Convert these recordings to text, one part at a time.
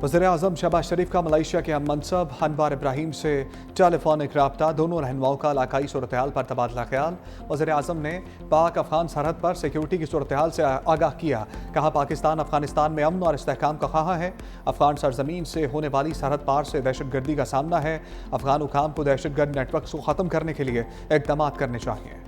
वज़ीर-ए-आज़म शहबाज शरीफ का मलेशिया के हम मनसब अनवार इब्राहिम से टेलीफोनिक रब्ता, दोनों रहनुमाओं का इलाकाई सूरत हाल पर तबादला ख्याल। वज़ीर-ए-आज़म ने पाक अफगान सरहद पर सिक्योरिटी की सूरत हाल से आगाह किया। कहा पाकिस्तान अफगानिस्तान में अमन और इस्तेहकाम का ख्वाह है। अफगान सरजमीन से होने वाली सरहद पार से दहशतगर्दी का सामना है। अफगान हुकाम को दहशतगर्द नेटवर्क को ख़त्म करने के लिए इक़दाम करने चाहिए।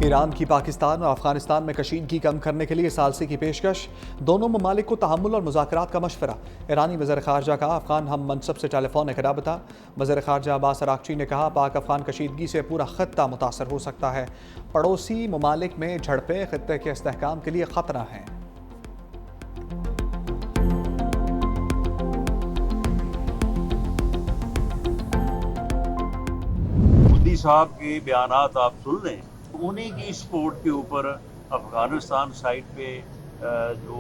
ईरान की पाकिस्तान और अफगानिस्तान में कशीदगी कम करने के लिए सालसी की पेशकश। दोनों ममालिक को तहम्मुल और मुज़ाकरात का मशवरा। ईरानी वज़ीर ख़ारजा का अफगान हम मनसब से टेलीफोनिक राबता। वज़ीर ख़ारजा अब्बास अराग़ची ने कहा पाक अफगान कशीदगी से पूरा ख़त्ता मुतासर हो सकता है। पड़ोसी ममालिक में झड़पें ख़ित्ते के इस्तेहकाम के लिए ख़तरा हैं। मोदी साहब के बयानात आप सुन लें, उन्हीं की सपोर्ट के ऊपर अफगानिस्तान साइड पे जो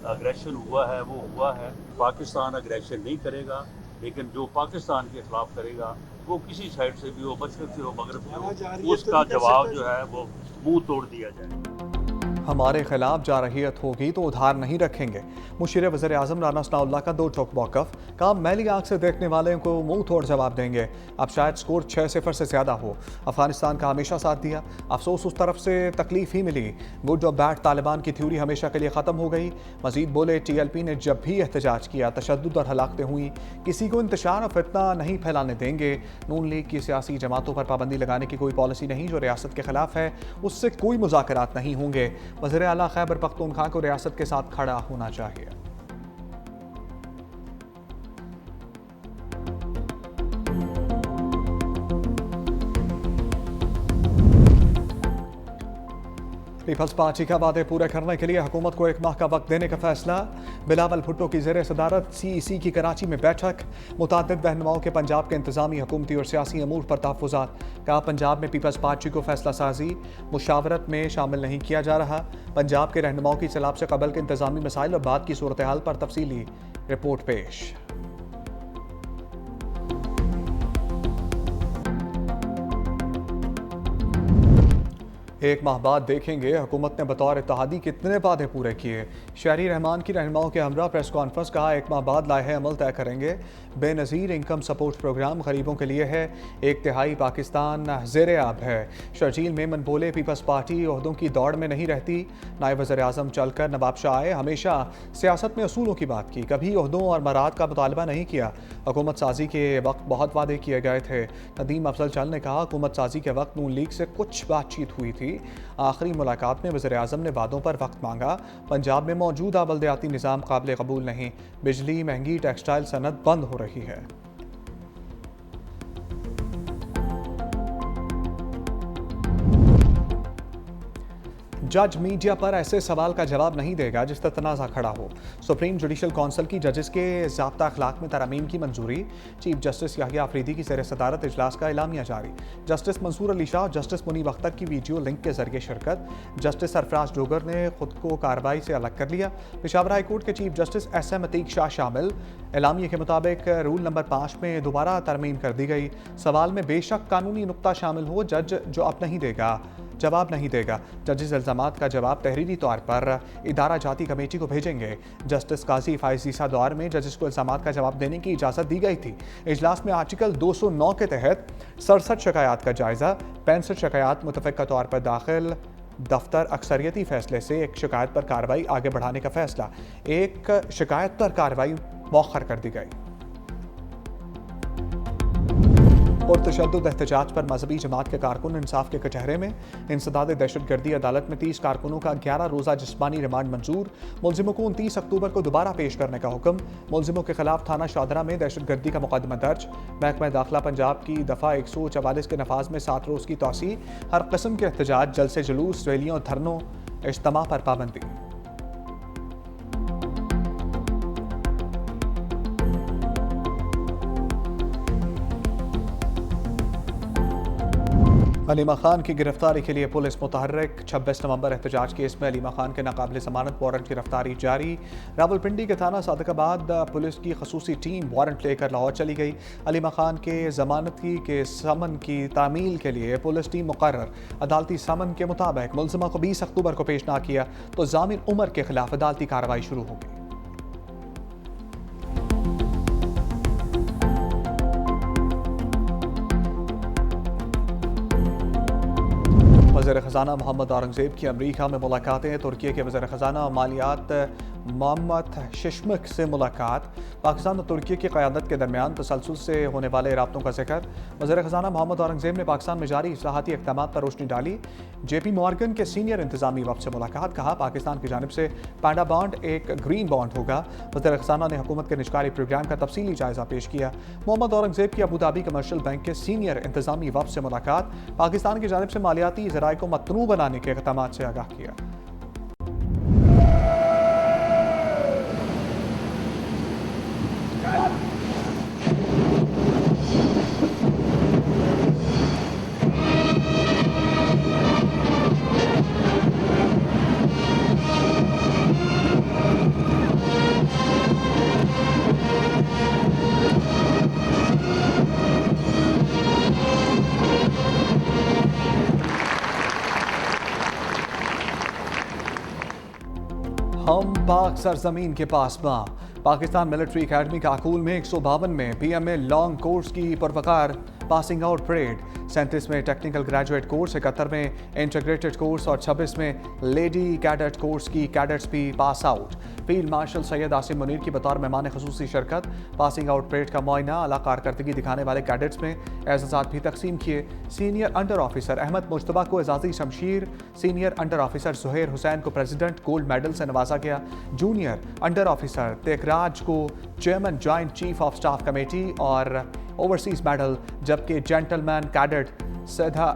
अग्रेशन हुआ है वो हुआ है। पाकिस्तान अग्रेशन नहीं करेगा, लेकिन जो पाकिस्तान के खिलाफ करेगा वो किसी साइड से भी हो, मशरक़ से हो, मगरब से हो, उसका जवाब जो है वो मुंह तोड़ दिया जाए। हमारे खिलाफ जारहियत होगी तो उधार नहीं रखेंगे। मुशीर वज़ीर आज़म राना सनाउल्लाह का दो टोक मौक़िफ़। काम मैली आंख से देखने वाले को मुंह तोड़ जवाब देंगे। अब शायद स्कोर 6-0 से ज़्यादा हो। अफगानिस्तान का हमेशा साथ दिया, अफसोस उस तरफ से तकलीफ ही मिली। गुड और बैड तालिबान की थ्योरी हमेशा के लिए ख़त्म हो गई। मजीद बोले TLP ने जब भी एहतजाज किया तशद्दुद और हलाकतें हुई। किसी को इंतशार और फितना नहीं फैलाने देंगे। नून लीग की सियासी जमातों पर पाबंदी लगाने की कोई पॉलिसी नहीं जो रियासत के खिलाफ है, उससे कोई मुज़ाकरात नहीं होंगे। वज़ीर आला खैबर पख्तूनख्वा को रियासत के साथ खड़ा होना चाहिए। पीपल्स पार्टी का वादे पूरे करने के लिए हुकूमत को 1 माह का वक्त देने का फैसला। बिलावल भुट्टो की ज़ेर सदारत CEC की कराची में बैठक। मुतादिद रहनुमाओं के पंजाब के इंतजामी, हुकूमती और सियासी अमूर पर तहफ़्फ़ुज़ात। कहा पंजाब में पीपल्स पार्टी को फैसला साजी मुशावरत में शामिल नहीं किया जा रहा। पंजाब के रहनुमाओं की सैलाब से कबल के इंतजामी मसाइल और बाद की सूरत हाल पर तफसीली रिपोर्ट पेश। एक माह बाद देखेंगे हुकूमत ने बतौर इत्तेहादी कितने वादे पूरे किए। शहरी रहमान की रहनुमाओं के हमरा प्रेस कॉन्फ्रेंस। कहा 1 माह बाद लाहे अमल तय करेंगे। बेनज़ीर इनकम सपोर्ट प्रोग्राम गरीबों के लिए है। 1/3 पाकिस्तान ज़ेरे आब है। शर्जील मेमन बोले पीपल्स पार्टी ओहदों की दौड़ में नहीं रहती। नायब वज़ीर आज़म चलकर नवाब शाह आए, हमेशा सियासत में असूलों की बात की, कभी ओहदों और मराद का मुतालबा नहीं किया। हुकूमत साजी के वक्त बहुत वादे किए गए थे। नदीम अफजल चल ने कहा हुकूमत साजी के वक्त नून लीग से कुछ बातचीत हुई थी। आखिरी मुलाकात में वज़ीर आज़म ने वादों पर वक्त मांगा। पंजाब में मौजूदा बल्दियाती निज़ाम काबिल कबूल नहीं। बिजली महंगी, टेक्सटाइल सनत बंद हो रही है। जज मीडिया पर ऐसे सवाल का जवाब नहीं देगा जिस पर तनाज़ा खड़ा हो। सुप्रीम जुडिशल काउंसिल की जजेस के ज़ाब्ता अखलाक में तरमीम की मंजूरी। चीफ जस्टिस याहिया अफरीदी की ज़ेर सदारत इजलास का एलामिया जारी। जस्टिस मंसूर अली शाह, जस्टिस मुनीब अख्तर की वीडियो लिंक के जरिए शिरकत। जस्टिस सरफराज डोगर ने खुद को कार्रवाई से अलग कर लिया। पेशावर हाई कोर्ट के chief justice SM Atiq Shah शामिल। एलामिया के मुताबिक रूल नंबर 5 में दोबारा तरमीम कर दी गई। सवाल में बेशक कानूनी नुक्ता शामिल हो, जज जवाब नहीं देगा। जजेस इल्ज़ामात का जवाब तहरीरी तौर पर इदारा जाती कमेटी को भेजेंगे। जस्टिस काजी फाइज ईसा दौर में जजेस को इल्ज़ामात का जवाब देने की इजाज़त दी गई थी। इजलास में आर्टिकल 209 के तहत 67 शिकायत का जायज़ा। 65 शिकायत मुतफ़िक़ा तौर पर दाखिल। दफ्तर अक्सरियती फैसले से एक शिकायत पर कार्रवाई आगे बढ़ाने का फैसला। एक शिकायत पर कार्रवाई मौखर कर दी गई। पुरतशद्दुद एहतजाज पर मजहबी जमात के कारकुन इंसाफ के कचहरे में। इंसदाद दहशतगर्दी अदालत में 30 कारकुनों का 11 रोज़ा जिस्मानी रिमांड मंजूर। मुलजिमों को 29 अक्टूबर को दोबारा पेश करने का हुक्म। मुलजिमों के खिलाफ थाना शादरा में दहशतगर्दी का मुकदमा दर्ज। महकमा दाखिला पंजाब की दफ़ा 144 के नफाज में 7 रोज़ की तोसी। हर किस्म के एहतजाज, जलसे जुलूस, रैलियों, धरनों, इज्तिमा पर पाबंदी। अलीमा खान की गिरफ्तारी के लिए पुलिस मुतहर्रिक। 26 नवंबर एहतजाज केस में अलीमा खान के नाकाबिल जमानत वारंट गिरफ्तारी जारी। रावलपिंडी के थाना सादिकाबाद पुलिस की खसूसी टीम वारंट लेकर लाहौर चली गई। अलीमा खान के जमानती के समन की तामील के लिए पुलिस टीम मुकर्रर। अदालती समन के मुताबिक मुलजिमा को 20 अक्टूबर को पेश ना किया तो जामिन उमर के खिलाफ अदालती कार्रवाई शुरू होगी। वज़ीर ख़ज़ाना मोहम्मद औरंगज़ेब की अमरीका में मुलाकातें। तुर्की के वज़ीर ख़ज़ाना और मालियात मोहम्मद शिशमक से मुलाकात। पाकिस्तान और तुर्की की क़यादत के दरमियान तसलसल से होने वाले राब्तों का जिक्र। वज़ीर ख़ज़ाना मोहम्मद औरंगज़ेब ने पाकिस्तान में जारी इस्लाहाती इक़दामात पर रोशनी डाली। JP मॉर्गन के सीनियर इंतज़ामी वफ़द से मुलाकात। कहा पाकिस्तान की जानिब से पैंडा बॉन्ड एक ग्रीन बॉन्ड होगा। वज़ीर ख़ज़ाना ने हुकूमत के निजकारी प्रोग्राम का तफसीली जायज़ा पेश किया। मोहम्मद औरंगज़ेब की अबू धाबी कमर्शियल बैंक के सीनियर इंतज़ामी वफ़द से मुलाकात। पाकिस्तान की जानिब से मालियाती ज़राए को मतनू बनाने के इक़दामात से आगाह किया। हम पाक सरजमीन के पास पाकिस्तान मिलिट्री अकेडमी काकूल में 152 में PMA लॉन्ग कोर्स की पुरवकार पासिंग आउट परेड। 37 में टेक्निकल ग्रेजुएट कोर्स, 71 में इंटीग्रेटेड कोर्स और 26 में लेडी कैडेट कोर्स की कैडेट्स भी pass out. Field marshal Syed Asim Munir की बतौर मेहमान खसूसी शिरकत। पासिंग आउट परेड का मुआयना, आला कारकर्दगी दिखाने वाले कैडेट्स में एजाज़ात भी तकसीम किए। Senior under officer Ahmad Mushtaba को एजाज़ी शमशीर, senior under officer Zuhair Hussain को प्रेसिडेंट गोल्ड मेडल से नवाजा गया। जूनियर अंडर ऑफिसर तेकराज को chairman joint chief of staff committee और ओवरसीज मेडल, जबकि जेंटलमैन कैडेट सैदा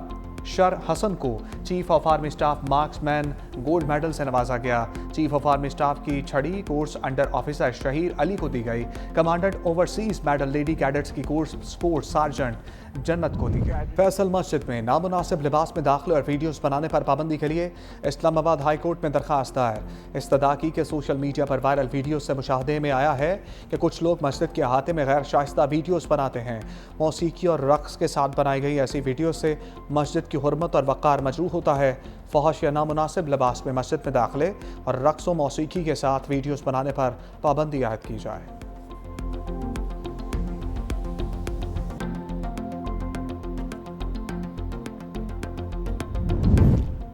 शर हसन को chief of army staff marksman gold medal से नवाजा गया। चीफ ऑफ आर्मी स्टाफ की छड़ी course under officer Shaheer Ali को दी गई। Commandant overseas medal lady cadets की कोर्स स्पोर्ट्स सार्जेंट जन्नत को दी गई। फैसल मस्जिद में नामुनासिब लिबास में दाखिले और वीडियोस बनाने पर पाबंदी के लिए इस्लामाबाद हाई कोर्ट में दरखास्त दायर। इस्तदा की के सोशल मीडिया पर वायरल वीडियो से मुशाहदे में आया है कि कुछ लोग मस्जिद के अहाते में गैर शाइस्ता वीडियोस बनाते हैं। मौसीकी और रक्स के साथ बनाई गई ऐसी वीडियो से मस्जिद की हुर्मत और वक़ार मजरूह होता है। फहश या नामुनासिब लिबास में मस्जिद में दाखिले और रक्स व मौसीकी के साथ वीडियोस बनाने पर पाबंदी आयद की जाए।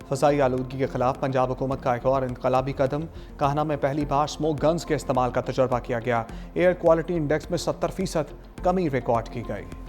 फ़ज़ाई आलूदगी के खिलाफ पंजाब हुकूमत का एक और इनकलाबी कदम। कान्हा में पहली बार स्मोक गन्स के इस्तेमाल का तजुर्बा किया गया। एयर क्वालिटी इंडेक्स में 70% कमी रिकॉर्ड की गई।